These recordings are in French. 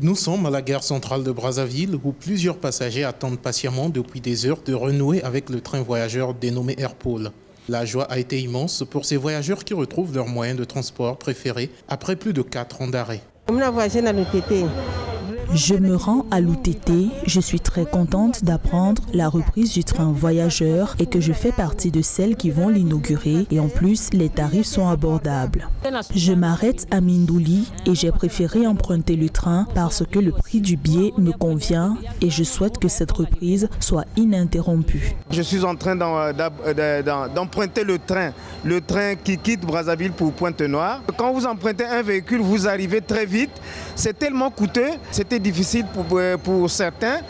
Nous sommes à la gare centrale de Brazzaville où plusieurs passagers attendent patiemment depuis des heures de renouer avec le train voyageur dénommé Airpol. La joie a été immense pour ces voyageurs qui retrouvent leur moyen de transport préféré après plus de 4 ans d'arrêt. Je me rends à l'UTT. Je suis très contente d'apprendre la reprise du train voyageur et que je fais partie de celles qui vont l'inaugurer. Et en plus, les tarifs sont abordables. Je m'arrête à Mindouli et j'ai préféré emprunter le train parce que le prix du billet me convient et je souhaite que cette reprise soit ininterrompue. Je suis en train d'emprunter le train qui quitte Brazzaville pour Pointe-Noire. Quand vous empruntez un véhicule, vous arrivez très vite. C'est tellement coûteux, c'était difficile pour certains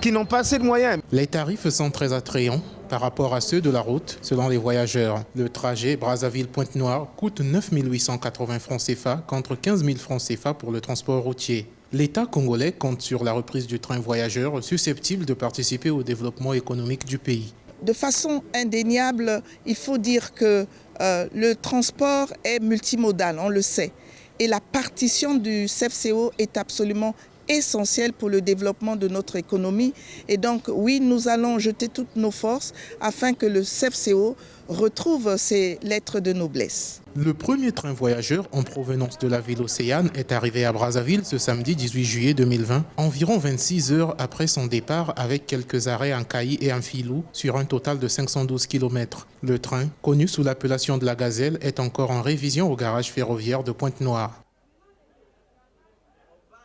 qui n'ont pas assez de moyens. Les tarifs sont très attrayants par rapport à ceux de la route, selon les voyageurs. Le trajet Brazzaville-Pointe-Noire coûte 9 880 francs CFA contre 15 000 francs CFA pour le transport routier. L'État congolais compte sur la reprise du train voyageur susceptible de participer au développement économique du pays. De façon indéniable, il faut dire que le transport est multimodal, on le sait. Et la partition du CFCO est absolument essentielle pour le développement de notre économie. Et donc, oui, nous allons jeter toutes nos forces afin que le CFCO retrouve ses lettres de noblesse. Le premier train voyageur en provenance de la ville océane est arrivé à Brazzaville ce samedi 18 juillet 2020, environ 26 heures après son départ avec quelques arrêts en Kayi et en Filou sur un total de 512 km. Le train, connu sous l'appellation de la Gazelle, est encore en révision au garage ferroviaire de Pointe-Noire.